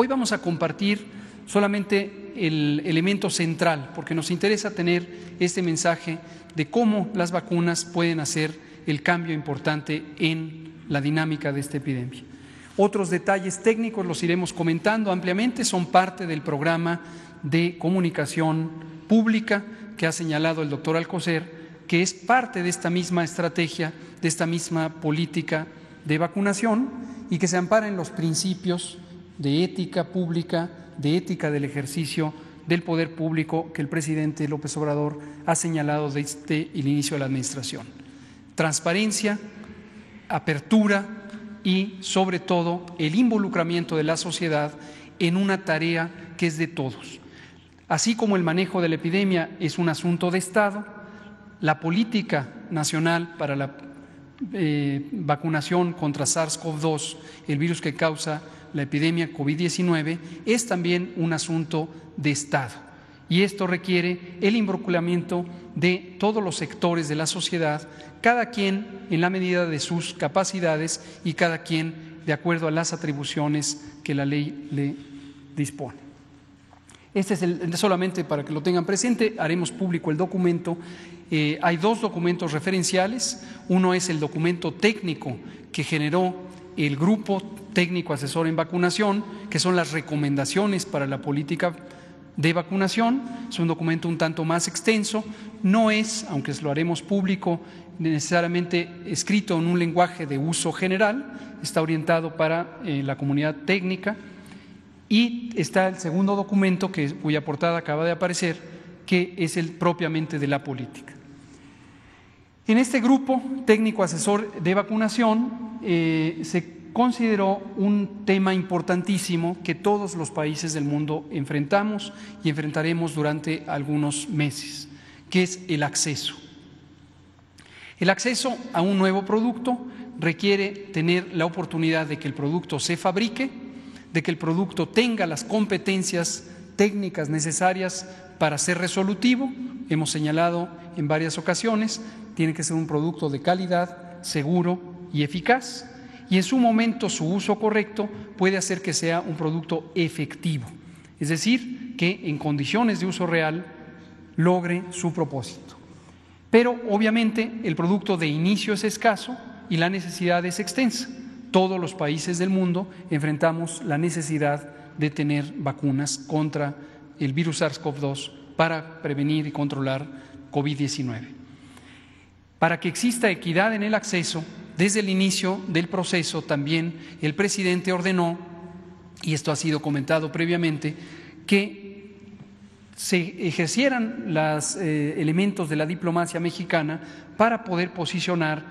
Hoy vamos a compartir solamente el elemento central, porque nos interesa tener este mensaje de cómo las vacunas pueden hacer el cambio importante en la dinámica de esta epidemia. Otros detalles técnicos los iremos comentando ampliamente, son parte del programa de comunicación pública que ha señalado el doctor Alcocer, que es parte de esta misma estrategia, de esta misma política de vacunación y que se ampara en los principios de ética pública, de ética del ejercicio del poder público que el presidente López Obrador ha señalado desde el inicio de la administración. Transparencia, apertura y, sobre todo, el involucramiento de la sociedad en una tarea que es de todos. Así como el manejo de la epidemia es un asunto de Estado, la política nacional para la vacunación contra SARS-CoV-2, el virus que causa la epidemia COVID-19, es también un asunto de Estado. Y esto requiere el involucramiento de todos los sectores de la sociedad, cada quien en la medida de sus capacidades y cada quien de acuerdo a las atribuciones que la ley le dispone. Este es solamente para que lo tengan presente, haremos público el documento. Hay dos documentos referenciales, uno es el documento técnico que generó el Grupo Técnico Asesor en Vacunación, que son las recomendaciones para la política de vacunación. Es un documento un tanto más extenso, no es, aunque lo haremos público, necesariamente escrito en un lenguaje de uso general, está orientado para la comunidad técnica. Y está el segundo documento, cuya portada acaba de aparecer, que es el propiamente de la política. En este grupo técnico asesor de vacunación se consideró un tema importantísimo que todos los países del mundo enfrentamos y enfrentaremos durante algunos meses, que es el acceso. El acceso a un nuevo producto requiere tener la oportunidad de que el producto se fabrique, de que el producto tenga las competencias técnicas necesarias para ser resolutivo. Hemos señalado en varias ocasiones, tiene que ser un producto de calidad, seguro y eficaz, y en su momento su uso correcto puede hacer que sea un producto efectivo, es decir, que en condiciones de uso real logre su propósito. Pero obviamente el producto de inicio es escaso y la necesidad es extensa. Todos los países del mundo enfrentamos la necesidad de tener vacunas contra el virus SARS-CoV-2 para prevenir y controlar COVID-19. Para que exista equidad en el acceso, desde el inicio del proceso también el presidente ordenó, y esto ha sido comentado previamente, que se ejercieran los elementos de la diplomacia mexicana para poder posicionar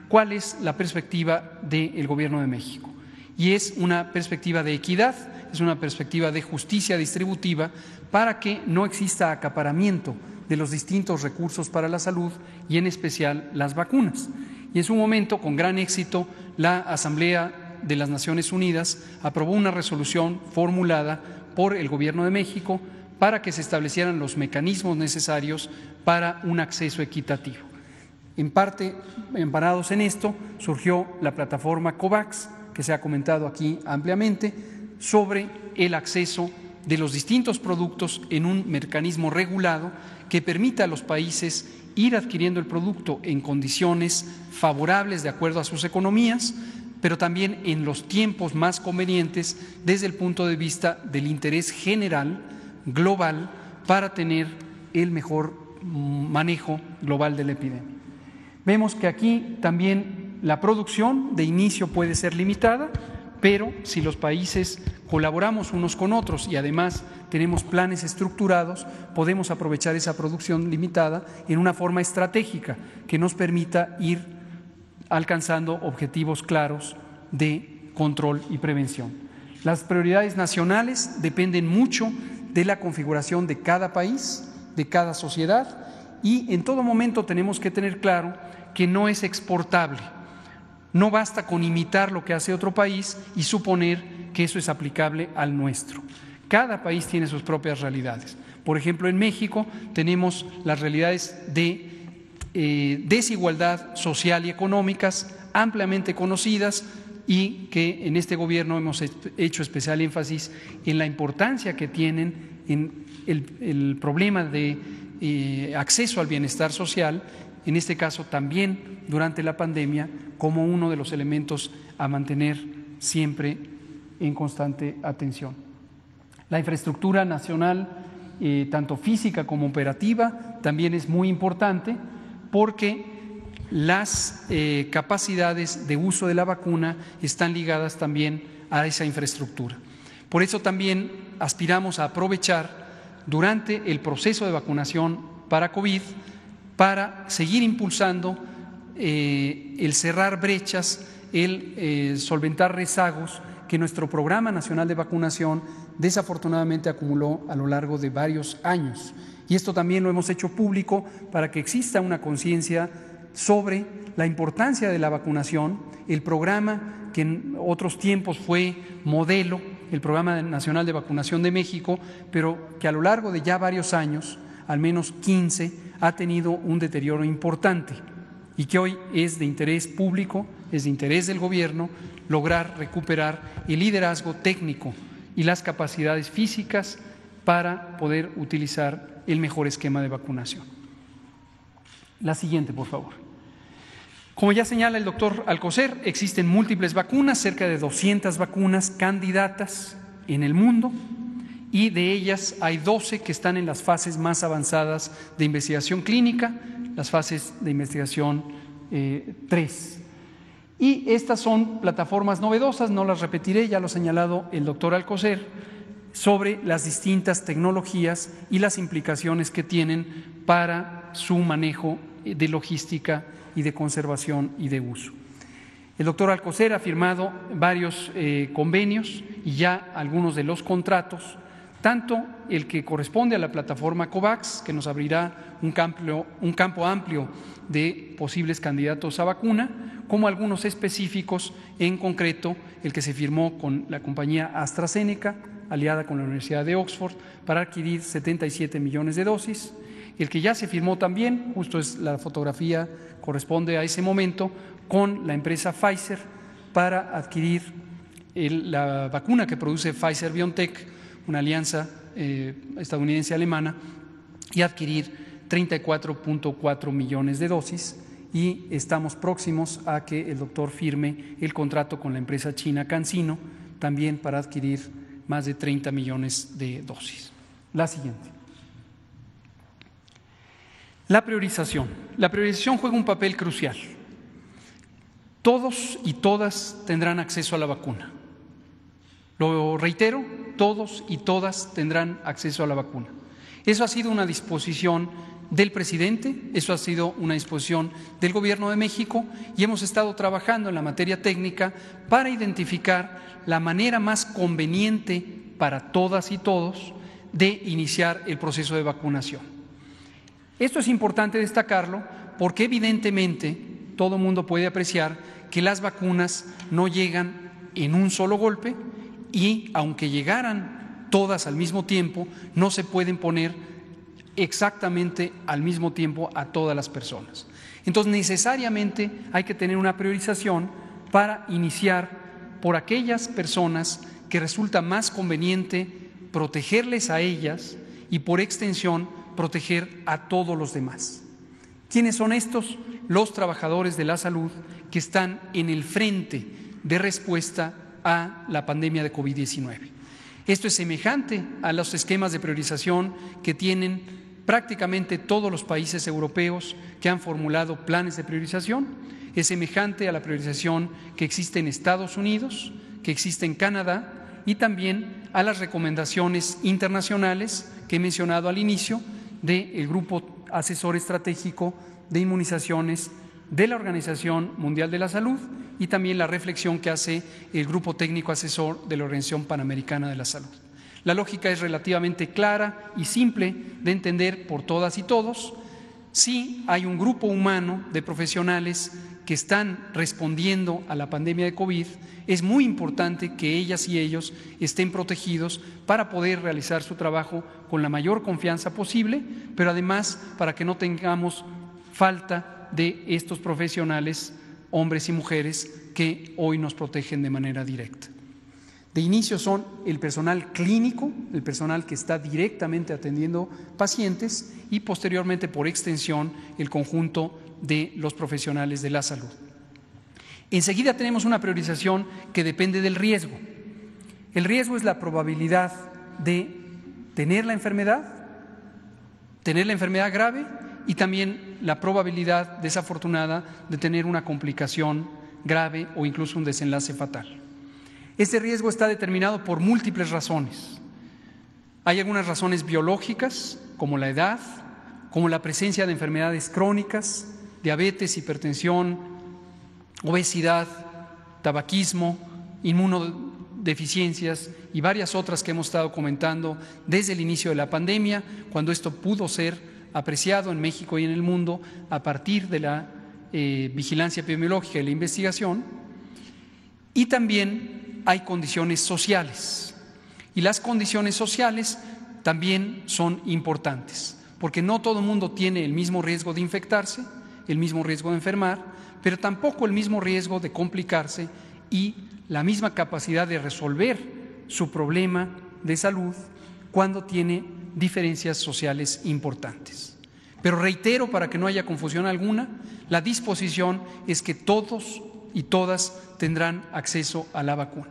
cuál es la perspectiva del Gobierno de México. Y es una perspectiva de equidad, es una perspectiva de justicia distributiva para que no exista acaparamiento de los distintos recursos para la salud y en especial las vacunas. Y en su momento, con gran éxito, la Asamblea de las Naciones Unidas aprobó una resolución formulada por el Gobierno de México para que se establecieran los mecanismos necesarios para un acceso equitativo. En parte, amparados en esto, surgió la plataforma COVAX, que se ha comentado aquí ampliamente, sobre el acceso de los distintos productos en un mecanismo regulado que permita a los países ir adquiriendo el producto en condiciones favorables de acuerdo a sus economías, pero también en los tiempos más convenientes desde el punto de vista del interés general, global, para tener el mejor manejo global de la epidemia. Vemos que aquí también la producción de inicio puede ser limitada, pero si los países colaboramos unos con otros y además tenemos planes estructurados, podemos aprovechar esa producción limitada en una forma estratégica que nos permita ir alcanzando objetivos claros de control y prevención. Las prioridades nacionales dependen mucho de la configuración de cada país, de cada sociedad, y en todo momento tenemos que tener claro que no es exportable. No basta con imitar lo que hace otro país y suponer que eso es aplicable al nuestro. Cada país tiene sus propias realidades. Por ejemplo, en México tenemos las realidades de desigualdad social y económicas ampliamente conocidas. y que en este gobierno hemos hecho especial énfasis en la importancia que tienen en el problema de acceso al bienestar social, en este caso también durante la pandemia, como uno de los elementos a mantener siempre en constante atención. La infraestructura nacional, tanto física como operativa, también es muy importante porque las capacidades de uso de la vacuna están ligadas también a esa infraestructura. Por eso también aspiramos a aprovechar durante el proceso de vacunación para COVID para seguir impulsando el cerrar brechas, el solventar rezagos que nuestro Programa Nacional de Vacunación desafortunadamente acumuló a lo largo de varios años. Y esto también lo hemos hecho público para que exista una conciencia sobre la importancia de la vacunación, el programa que en otros tiempos fue modelo, el Programa Nacional de Vacunación de México, pero que a lo largo de ya varios años, al menos 15, ha tenido un deterioro importante y que hoy es de interés público, es de interés del gobierno lograr recuperar el liderazgo técnico y las capacidades físicas para poder utilizar el mejor esquema de vacunación. La siguiente, por favor. Como ya señala el doctor Alcocer, existen múltiples vacunas, cerca de 200 vacunas candidatas en el mundo, y de ellas hay 12 que están en las fases más avanzadas de investigación clínica, las fases de investigación 3. Y estas son plataformas novedosas, no las repetiré, ya lo ha señalado el doctor Alcocer, sobre las distintas tecnologías y las implicaciones que tienen para su manejo de logística y de conservación y de uso. El doctor Alcocer ha firmado varios convenios y ya algunos de los contratos, tanto el que corresponde a la plataforma COVAX, que nos abrirá un campo amplio de posibles candidatos a vacuna, como algunos específicos, en concreto el que se firmó con la compañía AstraZeneca, aliada con la Universidad de Oxford, para adquirir 77 millones de dosis. El que ya se firmó también, justo es la fotografía, corresponde a ese momento, con la empresa Pfizer para adquirir la vacuna que produce Pfizer-BioNTech, una alianza estadounidense-alemana, y adquirir 34.4 millones de dosis, y estamos próximos a que el doctor firme el contrato con la empresa china CanSino, también para adquirir más de 30 millones de dosis. La siguiente. La priorización. La priorización juega un papel crucial. Todos y todas tendrán acceso a la vacuna. Lo reitero, todos y todas tendrán acceso a la vacuna. Eso ha sido una disposición del presidente, eso ha sido una disposición del Gobierno de México, y hemos estado trabajando en la materia técnica para identificar la manera más conveniente para todas y todos de iniciar el proceso de vacunación. Esto es importante destacarlo porque evidentemente todo el mundo puede apreciar que las vacunas no llegan en un solo golpe, y aunque llegaran todas al mismo tiempo, no se pueden poner exactamente al mismo tiempo a todas las personas. Entonces, necesariamente hay que tener una priorización para iniciar por aquellas personas que resulta más conveniente protegerles a ellas y, por extensión, proteger a todos los demás. ¿Quiénes son estos? Los trabajadores de la salud que están en el frente de respuesta a la pandemia de COVID-19. Esto es semejante a los esquemas de priorización que tienen prácticamente todos los países europeos que han formulado planes de priorización. Es semejante a la priorización que existe en Estados Unidos, que existe en Canadá, y también a las recomendaciones internacionales que he mencionado al inicio del Grupo Asesor Estratégico de Inmunizaciones de la Organización Mundial de la Salud, y también la reflexión que hace el Grupo Técnico Asesor de la Organización Panamericana de la Salud. La lógica es relativamente clara y simple de entender por todas y todos. Sí hay un grupo humano de profesionales que están respondiendo a la pandemia de COVID, es muy importante que ellas y ellos estén protegidos para poder realizar su trabajo con la mayor confianza posible, pero además para que no tengamos falta de estos profesionales hombres y mujeres que hoy nos protegen de manera directa. De inicio son el personal clínico, el personal que está directamente atendiendo pacientes y posteriormente, por extensión, el conjunto de los profesionales de la salud. Enseguida tenemos una priorización que depende del riesgo. El riesgo es la probabilidad de tener la enfermedad grave y también la probabilidad desafortunada de tener una complicación grave o incluso un desenlace fatal. Este riesgo está determinado por múltiples razones. Hay algunas razones biológicas, como la edad, como la presencia de enfermedades crónicas, diabetes, hipertensión, obesidad, tabaquismo, inmunodeficiencias y varias otras que hemos estado comentando desde el inicio de la pandemia, cuando esto pudo ser apreciado en México y en el mundo a partir de la vigilancia epidemiológica y la investigación. Y también hay condiciones sociales, y las condiciones sociales también son importantes, porque no todo el mundo tiene el mismo riesgo de infectarse, el mismo riesgo de enfermar, pero tampoco el mismo riesgo de complicarse y la misma capacidad de resolver su problema de salud cuando tiene diferencias sociales importantes. Pero reitero, para que no haya confusión alguna, la disposición es que todos y todas tendrán acceso a la vacuna.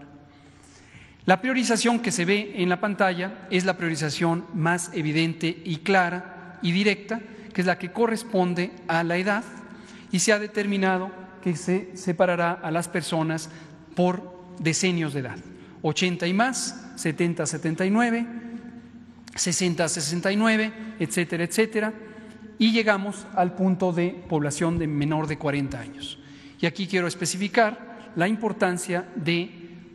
La priorización que se ve en la pantalla es la priorización más evidente y clara y directa, que es la que corresponde a la edad, y se ha determinado que se separará a las personas por decenios de edad: 80 y más, 70 a 79, 60 a 69, etcétera, etcétera, y llegamos al punto de población de menor de 40 años. Y aquí quiero especificar la importancia de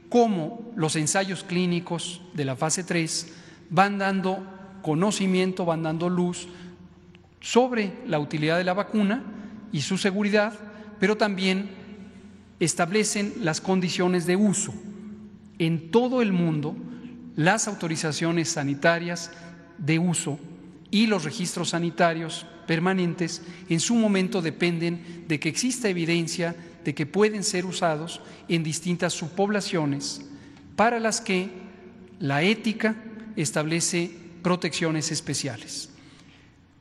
cómo los ensayos clínicos de la fase 3 van dando conocimiento, van dando luz sobre la utilidad de la vacuna y su seguridad, pero también establecen las condiciones de uso. En todo el mundo, las autorizaciones sanitarias de uso y los registros sanitarios permanentes en su momento dependen de que exista evidencia de que pueden ser usados en distintas subpoblaciones para las que la ética establece protecciones especiales.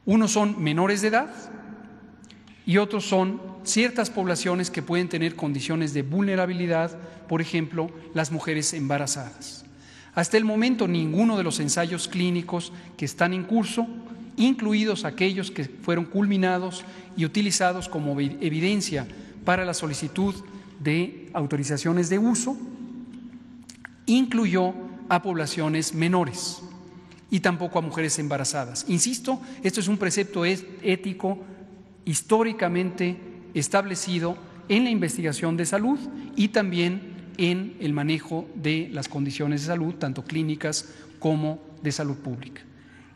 Unos son menores de edad y otros son ciertas poblaciones que pueden tener condiciones de vulnerabilidad, por ejemplo, las mujeres embarazadas. Hasta el momento, ninguno de los ensayos clínicos que están en curso, incluidos aquellos que fueron culminados y utilizados como evidencia para la solicitud de autorizaciones de uso, incluyó a poblaciones menores y tampoco a mujeres embarazadas. Insisto, esto es un precepto ético históricamente establecido en la investigación de salud y también en el manejo de las condiciones de salud, tanto clínicas como de salud pública.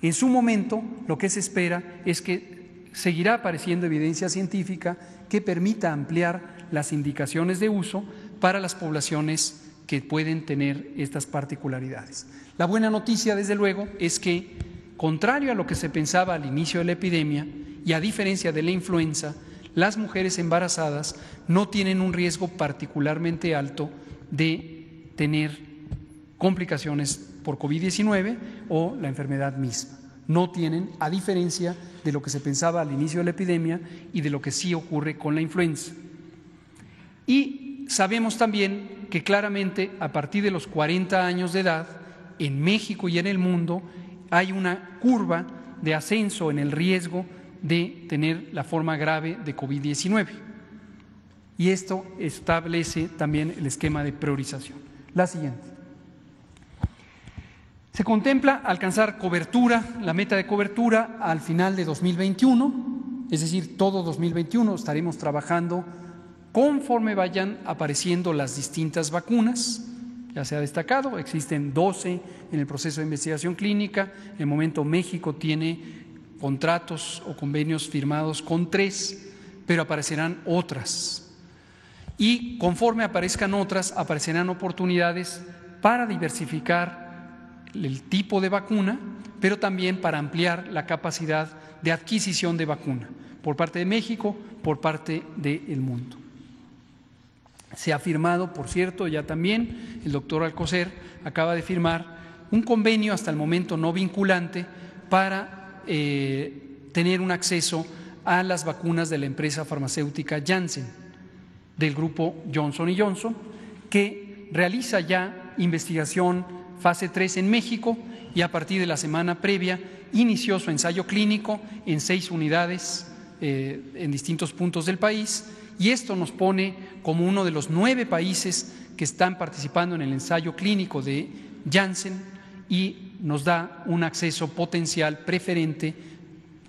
En su momento, lo que se espera es que seguirá apareciendo evidencia científica que permita ampliar las indicaciones de uso para las poblaciones que pueden tener estas particularidades. La buena noticia, desde luego, es que, contrario a lo que se pensaba al inicio de la epidemia y a diferencia de la influenza, las mujeres embarazadas no tienen un riesgo particularmente alto de tener complicaciones por COVID-19 o la enfermedad misma. No tienen, a diferencia de lo que se pensaba al inicio de la epidemia y de lo que sí ocurre con la influenza. Y sabemos también que claramente a partir de los 40 años de edad, en México y en el mundo, hay una curva de ascenso en el riesgo de tener la forma grave de COVID-19. Y esto establece también el esquema de priorización. La siguiente. Se contempla alcanzar cobertura, la meta de cobertura al final de 2021, es decir, todo 2021 estaremos trabajando conforme vayan apareciendo las distintas vacunas. Ya se ha destacado, existen 12 en el proceso de investigación clínica. En el momento México tiene contratos o convenios firmados con 3, pero aparecerán otras. Y conforme aparezcan otras, aparecerán oportunidades para diversificar el tipo de vacuna, pero también para ampliar la capacidad de adquisición de vacuna por parte de México, por parte del mundo. Se ha firmado, por cierto, ya también el doctor Alcocer acaba de firmar un convenio hasta el momento no vinculante para tener un acceso a las vacunas de la empresa farmacéutica Janssen, del grupo Johnson & Johnson, que realiza ya investigación fase 3 en México y a partir de la semana previa inició su ensayo clínico en 6 unidades en distintos puntos del país, y esto nos pone como uno de los 9 países que están participando en el ensayo clínico de Janssen y nos da un acceso potencial preferente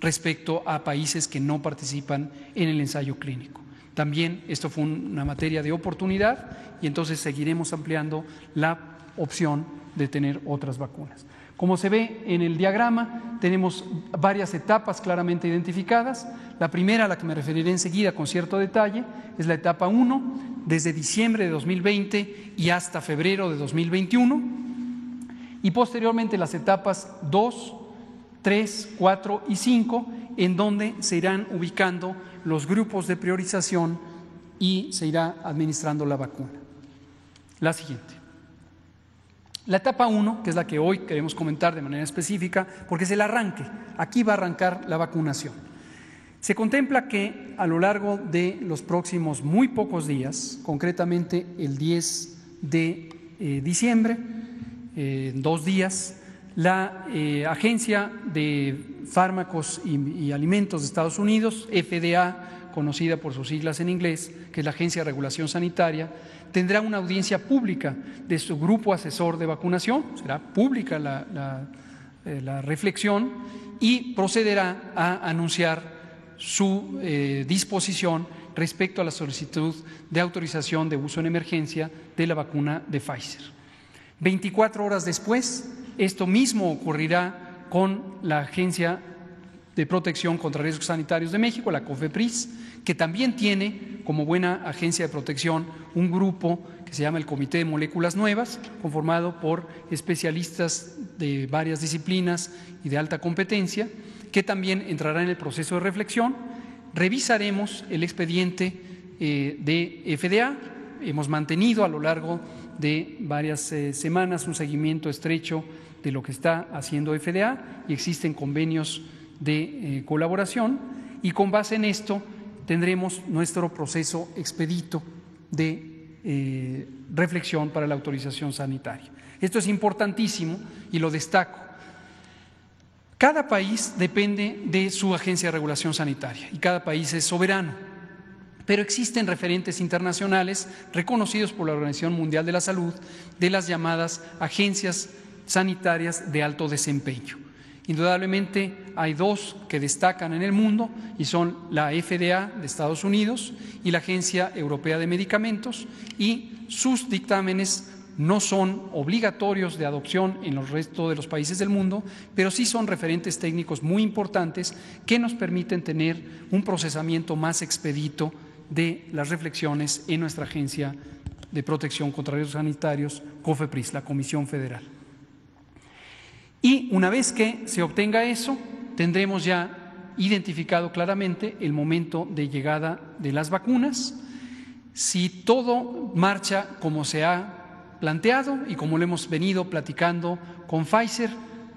respecto a países que no participan en el ensayo clínico. También esto fue una materia de oportunidad y entonces seguiremos ampliando la opción de tener otras vacunas. Como se ve en el diagrama, tenemos varias etapas claramente identificadas. La primera, a la que me referiré enseguida con cierto detalle, es la etapa 1, desde diciembre de 2020 y hasta febrero de 2021, y posteriormente las etapas 2, 3, 4 y 5, en donde se irán ubicando los grupos de priorización y se irá administrando la vacuna. La siguiente. La etapa 1, que es la que hoy queremos comentar de manera específica, porque es el arranque. Aquí va a arrancar la vacunación. Se contempla que a lo largo de los próximos muy pocos días, concretamente el 10 de diciembre, en 2 días, la Agencia de Fármacos y Alimentos de Estados Unidos, FDA, conocida por sus siglas en inglés, que es la Agencia de Regulación Sanitaria, tendrá una audiencia pública de su grupo asesor de vacunación, será pública la reflexión y procederá a anunciar su disposición respecto a la solicitud de autorización de uso en emergencia de la vacuna de Pfizer. 24 horas después, esto mismo ocurrirá con la Agencia de Protección contra Riesgos Sanitarios de México, la COFEPRIS, que también tiene como buena agencia de protección un grupo que se llama el Comité de Moléculas Nuevas, conformado por especialistas de varias disciplinas y de alta competencia, que también entrará en el proceso de reflexión. Revisaremos el expediente de FDA. Hemos mantenido a lo largo de varias semanas un seguimiento estrecho de lo que está haciendo FDA y existen convenios de colaboración, y con base en esto tendremos nuestro proceso expedito de reflexión para la autorización sanitaria. Esto es importantísimo y lo destaco. Cada país depende de su agencia de regulación sanitaria y cada país es soberano, pero existen referentes internacionales reconocidos por la Organización Mundial de la Salud de las llamadas agencias sanitarias de alto desempeño. Indudablemente hay 2 que destacan en el mundo y son la FDA de Estados Unidos y la Agencia Europea de Medicamentos, y sus dictámenes no son obligatorios de adopción en el resto de los países del mundo, pero sí son referentes técnicos muy importantes que nos permiten tener un procesamiento más expedito de las reflexiones en nuestra Agencia de Protección contra Riesgos Sanitarios, COFEPRIS, la Comisión Federal. Y una vez que se obtenga eso, tendremos ya identificado claramente el momento de llegada de las vacunas. Si todo marcha como se ha planteado y como lo hemos venido platicando con Pfizer,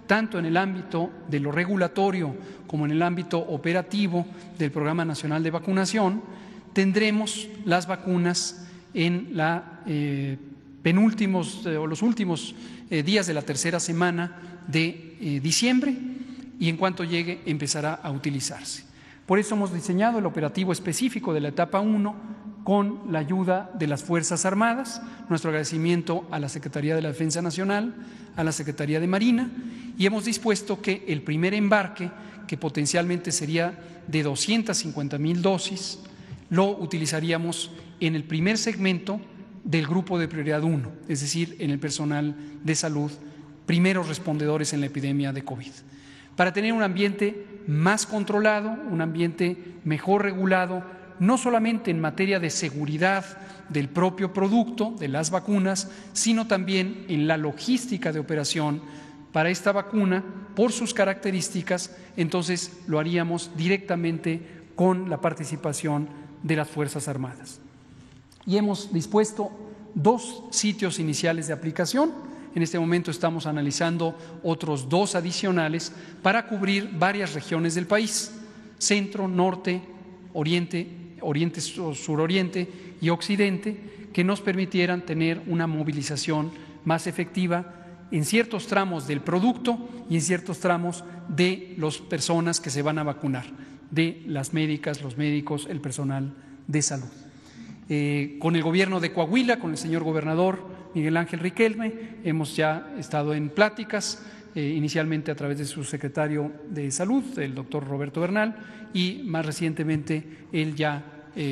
tanto en el ámbito de lo regulatorio como en el ámbito operativo del Programa Nacional de Vacunación, tendremos las vacunas en los últimos días de la tercera semana de diciembre, y en cuanto llegue empezará a utilizarse. Por eso hemos diseñado el operativo específico de la etapa 1 con la ayuda de las Fuerzas Armadas. Nuestro agradecimiento a la Secretaría de la Defensa Nacional, a la Secretaría de Marina, y hemos dispuesto que el primer embarque, que potencialmente sería de 250,000 dosis, lo utilizaríamos en el primer segmento del grupo de prioridad 1, es decir, en el personal de salud, primeros respondedores en la epidemia de COVID, para tener un ambiente más controlado, un ambiente mejor regulado, no solamente en materia de seguridad del propio producto, de las vacunas, sino también en la logística de operación para esta vacuna, por sus características. Entonces lo haríamos directamente con la participación de las Fuerzas Armadas. y hemos dispuesto 2 sitios iniciales de aplicación. En este momento estamos analizando otros 2 adicionales para cubrir varias regiones del país: centro, norte, oriente, suroriente y occidente, que nos permitieran tener una movilización más efectiva en ciertos tramos del producto y en ciertos tramos de las personas que se van a vacunar, de las médicas, los médicos, el personal de salud. Con el gobierno de Coahuila, con el señor gobernador Miguel Ángel Riquelme, hemos ya estado en pláticas, inicialmente a través de su secretario de Salud, el doctor Roberto Bernal, y más recientemente él ya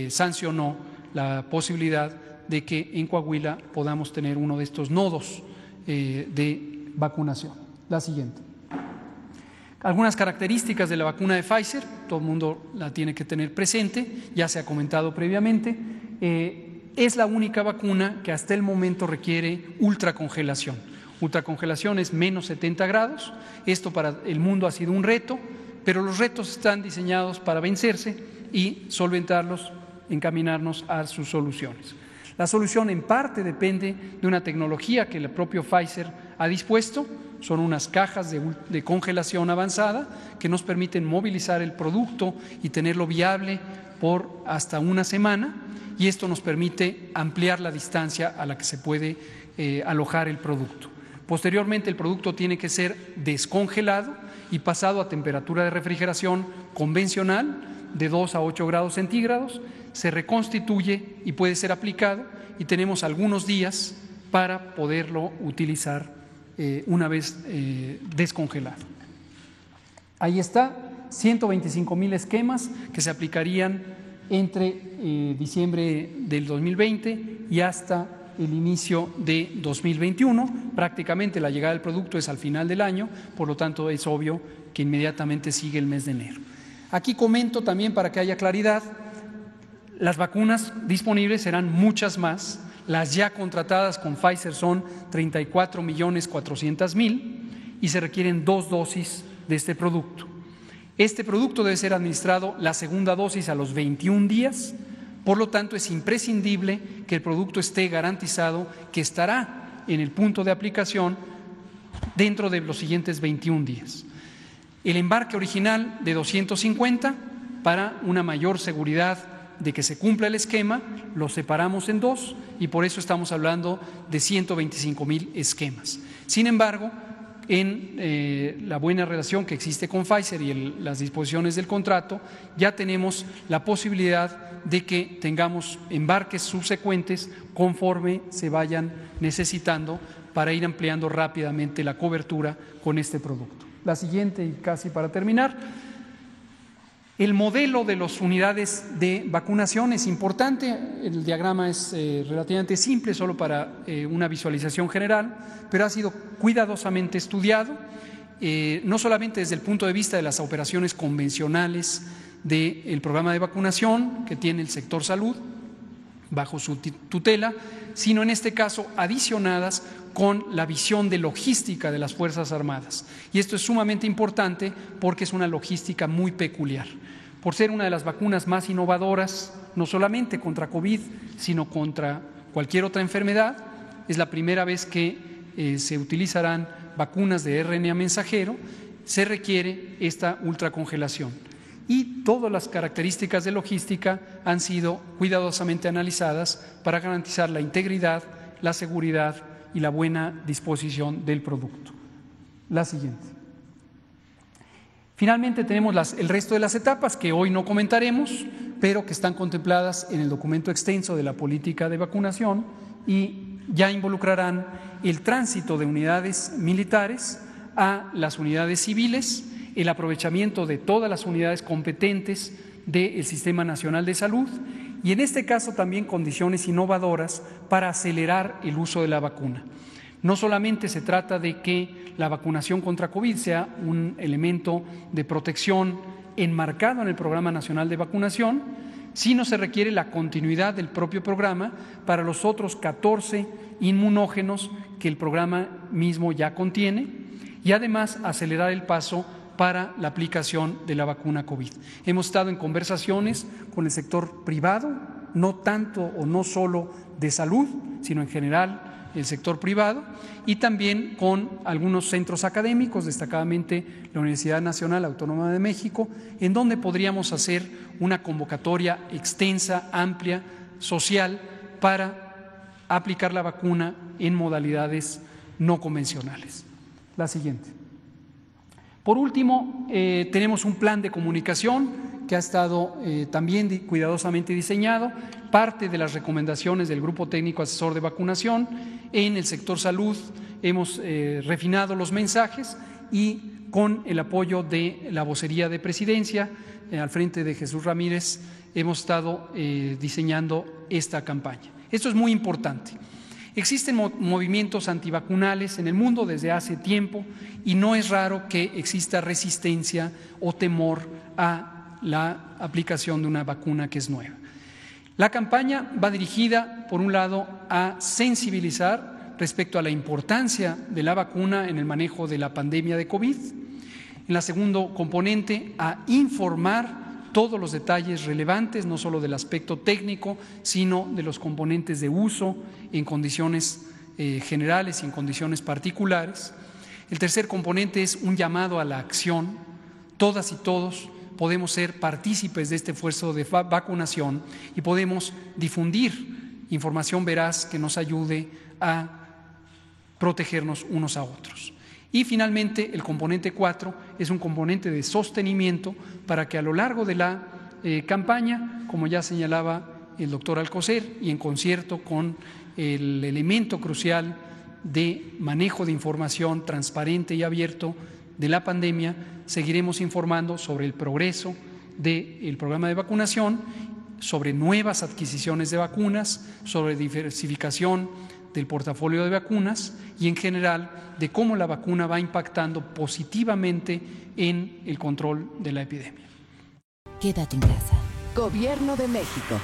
sancionó la posibilidad de que en Coahuila podamos tener uno de estos nodos de vacunación. La siguiente. Algunas características de la vacuna de Pfizer, todo el mundo la tiene que tener presente, ya se ha comentado previamente. Es la única vacuna que hasta el momento requiere ultracongelación. Ultracongelación es menos 70 grados. Esto para el mundo ha sido un reto, pero los retos están diseñados para vencerse y solventarlos, encaminarnos a sus soluciones. La solución en parte depende de una tecnología que el propio Pfizer ha dispuesto. Son unas cajas de congelación avanzada que nos permiten movilizar el producto y tenerlo viable por hasta una semana, y esto nos permite ampliar la distancia a la que se puede alojar el producto. Posteriormente, el producto tiene que ser descongelado y pasado a temperatura de refrigeración convencional de 2 a 8 grados centígrados, se reconstituye y puede ser aplicado, y tenemos algunos días para poderlo utilizar una vez descongelado. Ahí está, 125,000 esquemas que se aplicarían entre diciembre del 2020 y hasta el inicio de 2021. Prácticamente la llegada del producto es al final del año, por lo tanto es obvio que inmediatamente sigue el mes de enero. Aquí comento también, para que haya claridad, las vacunas disponibles serán muchas más. Las ya contratadas con Pfizer son 34.400.000 y se requieren 2 dosis de este producto. Este producto debe ser administrado la segunda dosis a los 21 días, por lo tanto es imprescindible que el producto esté garantizado que estará en el punto de aplicación dentro de los siguientes 21 días. El embarque original de 250, para una mayor seguridad de que se cumpla el esquema, lo separamos en 2 y por eso estamos hablando de 125,000 esquemas. Sin embargo, en la buena relación que existe con Pfizer y las disposiciones del contrato, ya tenemos la posibilidad de que tengamos embarques subsecuentes conforme se vayan necesitando para ir ampliando rápidamente la cobertura con este producto. La siguiente, y casi para terminar. El modelo de las unidades de vacunación es importante. El diagrama es relativamente simple, solo para una visualización general, pero ha sido cuidadosamente estudiado, no solamente desde el punto de vista de las operaciones convencionales del programa de vacunación que tiene el sector salud bajo su tutela, sino en este caso adicionadas con la visión de logística de las Fuerzas Armadas. Y esto es sumamente importante porque es una logística muy peculiar. Por ser una de las vacunas más innovadoras, no solamente contra COVID, sino contra cualquier otra enfermedad, es la primera vez que se utilizarán vacunas de RNA mensajero, se requiere esta ultracongelación. Y todas las características de logística han sido cuidadosamente analizadas para garantizar la integridad, la seguridad y la buena disposición del producto. La siguiente. Finalmente tenemos el resto de las etapas que hoy no comentaremos, pero que están contempladas en el documento extenso de la política de vacunación y ya involucrarán el tránsito de unidades militares a las unidades civiles, el aprovechamiento de todas las unidades competentes del Sistema Nacional de Salud y en este caso también condiciones innovadoras para acelerar el uso de la vacuna. No solamente se trata de que la vacunación contra COVID sea un elemento de protección enmarcado en el Programa Nacional de Vacunación, sino se requiere la continuidad del propio programa para los otros 14 inmunógenos que el programa mismo ya contiene y además acelerar el paso para la aplicación de la vacuna COVID. Hemos estado en conversaciones con el sector privado no tanto o no solo de salud, sino en general el sector privado, y también con algunos centros académicos, destacadamente la Universidad Nacional Autónoma de México, en donde podríamos hacer una convocatoria extensa, amplia, social, para aplicar la vacuna en modalidades no convencionales. La siguiente. Por último, tenemos un plan de comunicación que ha estado también cuidadosamente diseñado, parte de las recomendaciones del Grupo Técnico Asesor de Vacunación. En el sector salud hemos refinado los mensajes y con el apoyo de la vocería de Presidencia, al frente de Jesús Ramírez, hemos estado diseñando esta campaña. Esto es muy importante. Existen movimientos antivacunales en el mundo desde hace tiempo y no es raro que exista resistencia o temor a la aplicación de una vacuna que es nueva. La campaña va dirigida, por un lado, a sensibilizar respecto a la importancia de la vacuna en el manejo de la pandemia de COVID. En la segundo componente, a informar todos los detalles relevantes, no solo del aspecto técnico, sino de los componentes de uso en condiciones generales y en condiciones particulares. El tercer componente es un llamado a la acción. Todas y todos podemos ser partícipes de este esfuerzo de vacunación y podemos difundir información veraz que nos ayude a protegernos unos a otros. Y finalmente, el componente 4 es un componente de sostenimiento para que a lo largo de la campaña, como ya señalaba el doctor Alcocer, y en concierto con el elemento crucial de manejo de información transparente y abierto de la pandemia, seguiremos informando sobre el progreso del programa de vacunación, sobre nuevas adquisiciones de vacunas, sobre diversificación del portafolio de vacunas y en general de cómo la vacuna va impactando positivamente en el control de la epidemia. Quédate en casa. Gobierno de México.